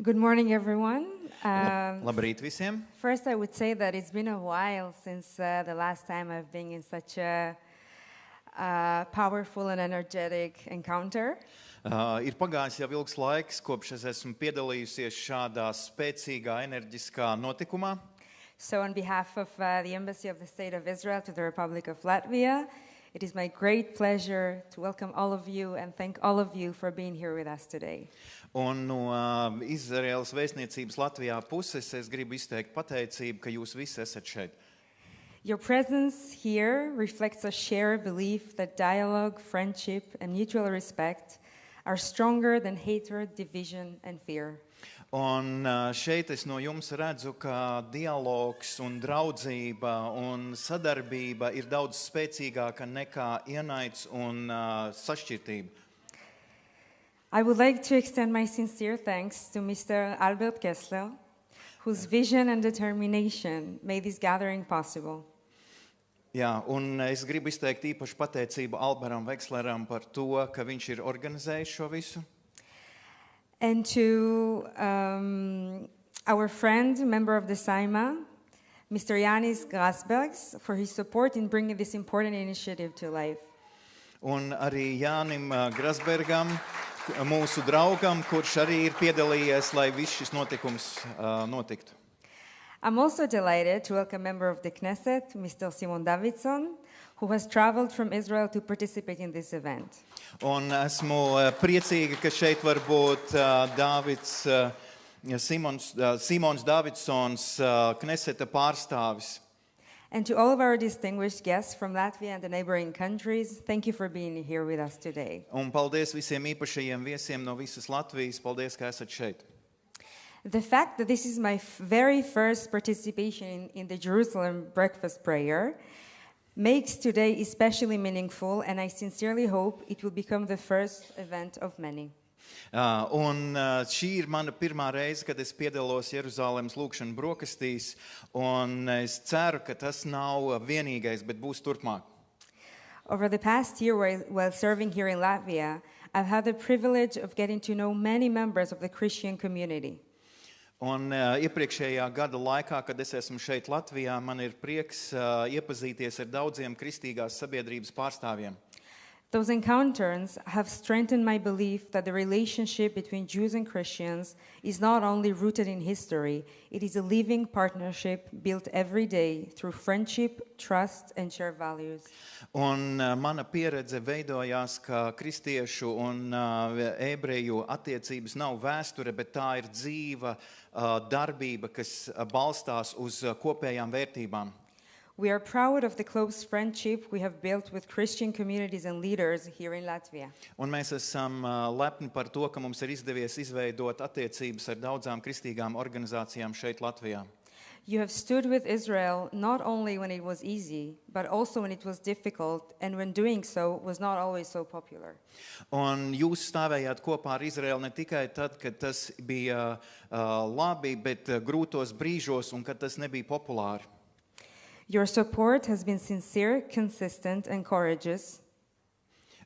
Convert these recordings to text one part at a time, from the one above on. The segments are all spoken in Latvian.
Good morning, everyone. Labrīt visiem! First, I would say that it's been a while since the last time I've been in such a powerful and energetic encounter. Ir pagājis jau ilgs laiks, kopš es esmu piedalījusies šādā spēcīgā, enerģiskā notikumā. So on behalf of the Embassy of the State of Israel to the Republic of Latvia, it is my great pleasure to welcome all of you and thank all of you for being here with us today. Un no Izraēlas vēstniecības Latvijā puses es gribu izteikt pateicību, ka jūs visi esat šeit. Your presence here reflects a shared belief that dialogue, friendship, and mutual respect are stronger than hatred, division, and fear. Un šeit es no jums redzu, ka dialogs un draudzība un sadarbība ir daudz spēcīgāka nekā ienaids un sašķirtība. I would like to extend my sincere thanks to Mr. Albert Kessler, whose vision and determination made this gathering possible. Jā, un es gribu izteikt īpašu pateicību Alberam Veksleram par to, ka viņš ir organizējis šo visu. And to our friend, member of the Saima, Mr. Yanis Grasbergs, for his support in bringing this important initiative to life. Un arī Jānim Grasbergam, mūsu draugam, kurš arī ir piedalījies, lai viss šis notikums notiktu. I'm also delighted to welcome a member of the Knesset, Mr. Simon Davidson, who has traveled from Israel to participate in this event. Un esmu priecīga, ka šeit var būt Simons Davidsons, Kneseta pārstāvis. And to all of our distinguished guests from Latvia and the neighboring countries, thank you for being here with us today. Un paldies visiem īpašajiem viesiem no visas Latvijas. Paldies, ka esat šeit. The fact that this is my very first participation in the Jerusalem breakfast prayer makes today especially meaningful, and I sincerely hope it will become the first event of many. Un šī ir mana pirmā reize, kad es piedalos Jeruzalemes lūkšanu brokastīs, un es ceru, ka tas nav vienīgais, bet būs turpmāk. Over the past year while serving here in Latvia, I've had the privilege of getting to know many members of the Christian community. Un iepriekšējā gada laikā, kad es esmu šeit Latvijā, man ir prieks iepazīties ar daudziem kristīgās sabiedrības pārstāvjiem. Those encounters have strengthened my belief that the relationship between Jews and Christians is not only rooted in history, it is a living partnership built every day through friendship, trust, and shared values. Un mana pieredze veidojās, ka kristiešu un ebreju attiecības nav vēsture, bet tā ir dzīva darbība, kas balstās uz kopējām vērtībām. We are proud of the close friendship we have built with Christian communities and leaders here in Latvia. Un mēs esam lepni par to, ka mums ir izdevies izveidot attiecības ar daudzām kristīgām organizācijām šeit Latvijā. You have stood with Israel not only when it was easy, but also when it was difficult, and when doing so was not always so popular. Un jūs stāvējāt kopā ar Izraēlu ne tikai tad, kad tas bija labi, bet grūtos brīžos un kad tas nebija populāri. Your support has been sincere, consistent, and courageous.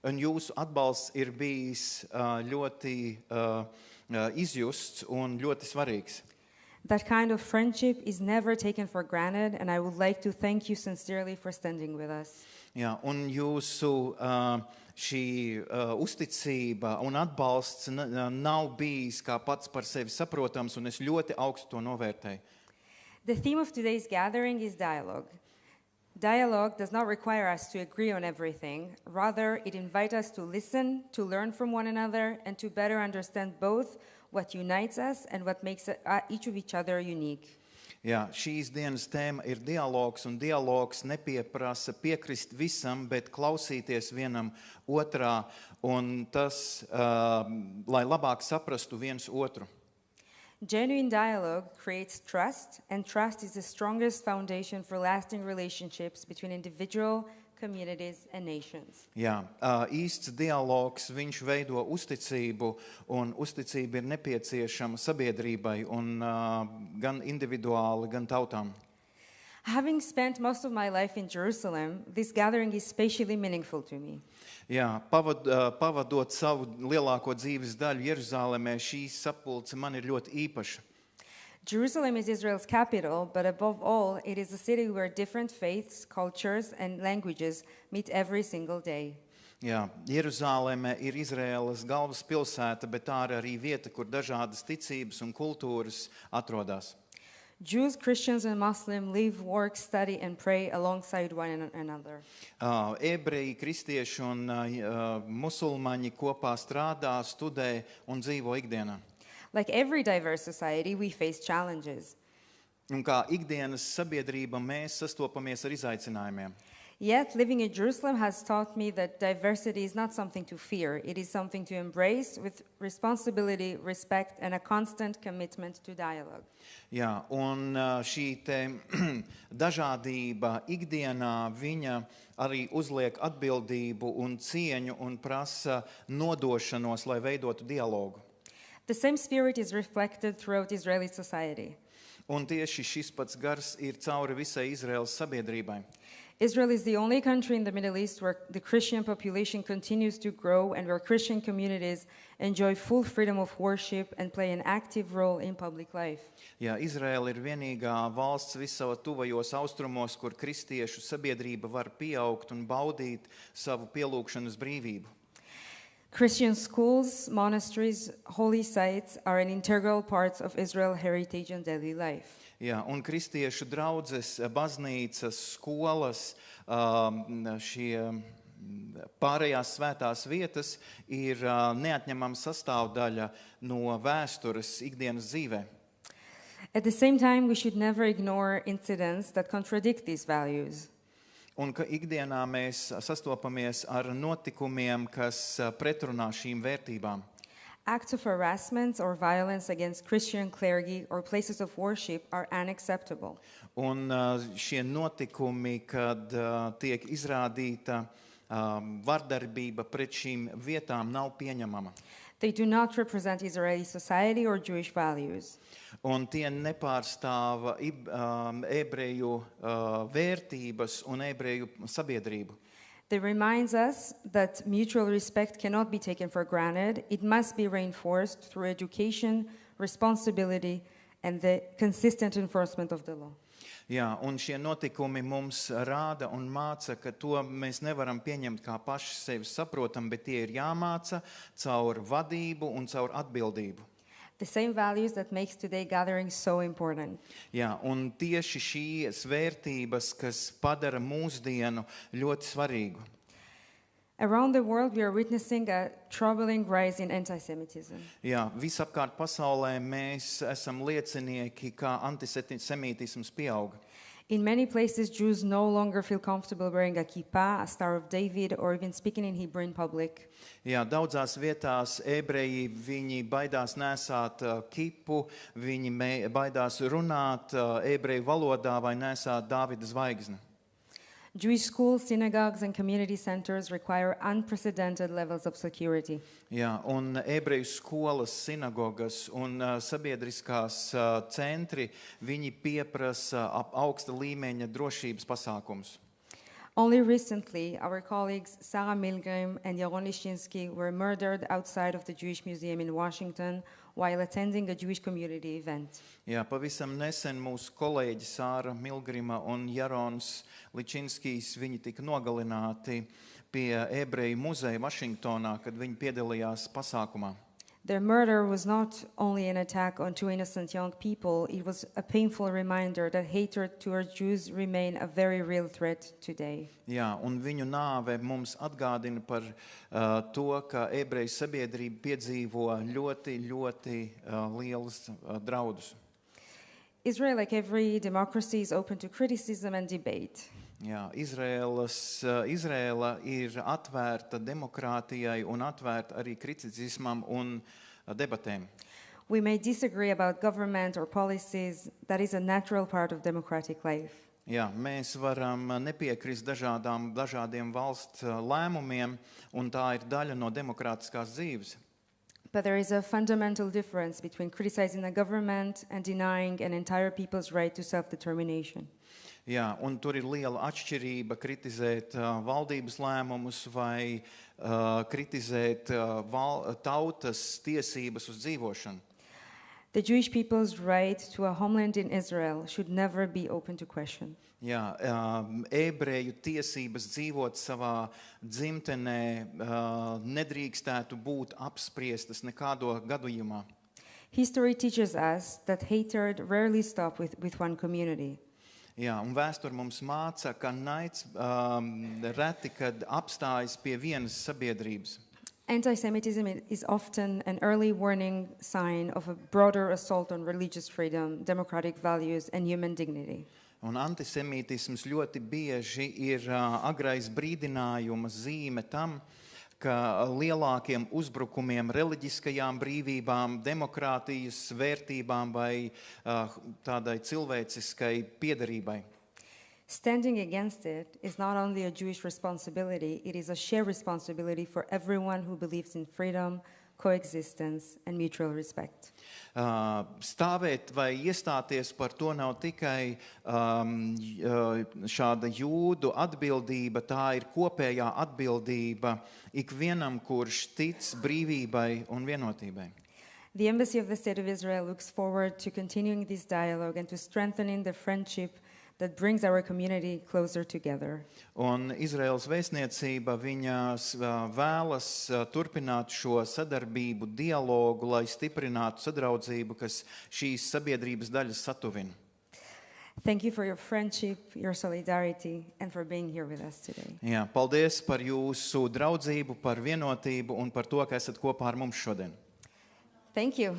Un jūsu atbalsts ir bijis ļoti izjusts un ļoti svarīgs. That kind of friendship is never taken for granted, and I would like to thank you sincerely for standing with us. Jā, un jūsu šī uzticība un atbalsts nav bijis kā pats par sevi saprotams, un es ļoti augstu to novērtēju. The theme of today's gathering is dialogue. Dialogue does not require us to agree on everything. Rather, it invites us to listen, to learn from one another, and to better understand both what unites us and what makes each of each other unique. Jā, šīs dienas tēma ir dialogs, un dialogs nepieprasa piekrist visam, bet klausīties vienam otrā, un tas, lai labāk saprastu viens otru. Genuine dialogue creates trust, and trust is the strongest foundation for lasting relationships between individual communities and nations. Jā, īsts dialogs, viņš veido uzticību, un uzticība ir nepieciešama sabiedrībai, un gan individuāli, gan tautām. Having spent most of my life in Jerusalem, this gathering is spatially meaningful to me. Jā, pavadot savu lielāko dzīves daļu Jeruzālēmē, šī sapulce man ir ļoti īpaša. Jerusalem is Israel's capital, but above all, it is a city where different faiths, cultures, and languages meet every single day. Jā, Jeruzālēmē ir Izraēlas galvaspilsēta, bet tā ir arī vieta, kur dažādas ticības un kultūras atrodas. Jews, Christians, and Muslims live, work, study, and pray alongside one another. Ebreji, kristieši un musulmaņi kopā strādā, studē un dzīvo ikdienā. Like every diverse society, we face challenges. Un kā ikdienas sabiedrība mēs sastopamies ar izaicinājumiem. Yet, living in Jerusalem has taught me that diversity is not something to fear. It is something to embrace with responsibility, respect, and a constant commitment to dialogue. Jā, un šī te dažādība ikdienā viņa arī uzliek atbildību un cieņu un prasa nodošanos, lai veidotu dialogu. The same spirit is reflected throughout Israeli society. Un tieši šis pats gars ir cauri visai Izraēlas sabiedrībai. Israel is the only country in the Middle East where the Christian population continues to grow and where Christian communities enjoy full freedom of worship and play an active role in public life. Jā, Izraēla ir vienīgā valsts visā tuvajos austrumos, kur kristiešu sabiedrība var pieaugt un baudīt savu pielūgšanas brīvību. Christian schools, monasteries, holy sites are an integral part of Israel's heritage and daily life. Jā, un kristiešu draudzes, baznīcas, skolas, šie pārējās svētās vietas ir neatņemama sastāvdaļa no vēstures ikdienas dzīvē. At the same time, we should never ignore incidents that contradict these values. Un ka ikdienā mēs sastopamies ar notikumiem, kas pretrunā šīm vērtībām. Acts of harassment or violence against Christian clergy or places of worship are unacceptable. Un šie notikumi, kad tiek izrādīta vardarbība pret šīm vietām, nav pieņemama. They do not represent Israeli society or Jewish values. Un tie nepārstāv ebreju vērtības un ebreju sabiedrību. They remind us that mutual respect cannot be taken for granted. It must be reinforced through education, responsibility, and the consistent enforcement of the law. Jā, un šie notikumi mums rāda un māca, ka to mēs nevaram pieņemt kā paši sevi saprotam, bet tie ir jāmāca caur vadību un caur atbildību. The same values that makes today gathering so important. Jā, un tieši šīs vērtības, kas padara mūsdienu ļoti svarīgu. Around the world, we are witnessing a troubling rise in anti-Semitism. Jā, visapkārt pasaulē mēs esam liecinieki, kā antisemītisms pieauga. In many places, Jews no longer feel comfortable wearing a kippah, a Star of David, or even speaking in Hebrew in public. Jā, daudzās vietās ebreji, viņi baidās nesāt kipu, viņi baidās runāt ebreju valodā vai nesāt Dāvida zvaigzni. Jewish schools, synagogues, and community centers require unprecedented levels of security. Jā, un ebreju skolas, sinagogas un sabiedriskās centri, viņi pieprasa augsta līmeņa drošības pasākumus. Only recently, our colleagues Sarah Milgram and Yaron Lishinsky were murdered outside of the Jewish Museum in Washington while attending a Jewish community event. Jā, pavisam nesen mūsu kolēģi Sāra Milgrima un Jarons Ličinskijs, viņi tika nogalināti pie ebreju muzeja Vašingtonā, kad viņi piedalījās pasākumā. Their murder was not only an attack on two innocent young people, it was a painful reminder that hatred towards Jews remain a very real threat today. Jā, un viņu nāve mums atgādina par to, ka ebreju sabiedrība piedzīvo ļoti, ļoti lielus draudus. Israel, like every democracy, is open to criticism and debate. Jā, Izraela ir atvērta demokrātijai un atvērta arī kritisismam un debatēm. We may disagree about government or policies. That is a natural part of democratic life. Jā, mēs varam nepiekrist dažādiem valsts lēmumiem, un tā ir daļa no demokrātiskās dzīves. But there is a fundamental difference between criticizing a government and denying an entire people's right to self-determination. Jā, un tur ir liela atšķirība kritizēt valdības lēmumus vai kritizēt tautas tiesības uz dzīvošanu. The Jewish people's right to a homeland in Israel should never be open to question. Jā, ebreju tiesības dzīvot savā dzimtenē nedrīkstētu būt apspriestas nekādā gadījumā. History teaches us that hatred rarely stops with one community. Jā, un vēsture mums māca, ka naids reti kad apstājas pie vienas sabiedrības. Anti-Semitism is often an early warning sign of a broader assault on religious freedom, democratic values, and human dignity. Un antisemītisms ļoti bieži ir agrais brīdinājuma zīme tam, ka lielākiem uzbrukumiem reliģiskajām brīvībām, demokrātijas vērtībām vai tādai cilvēciskai piederībai. Standing against it is not only a Jewish responsibility, it is a shared responsibility for everyone who believes in freedom, coexistence, and mutual respect. Stāvēt vai iestāties par to nav tikai šāda jūdu atbildība, tā ir kopējā atbildība ikvienam, kurš tic brīvībai un vienotībai. The Embassy of the State of Israel looks forward to continuing this dialogue and to strengthening the friendship that brings our community closer together. Un Izraels vēstniecība viņas vēlas turpināt šo sadarbību, dialogu, lai stiprinātu sadraudzību, kas šīs sabiedrības daļas satuvina. Thank you for your friendship, your solidarity, and for being here with us today. Jā, paldies par jūsu draudzību, par vienotību un par to, ka esat kopā ar mums šodien. Thank you.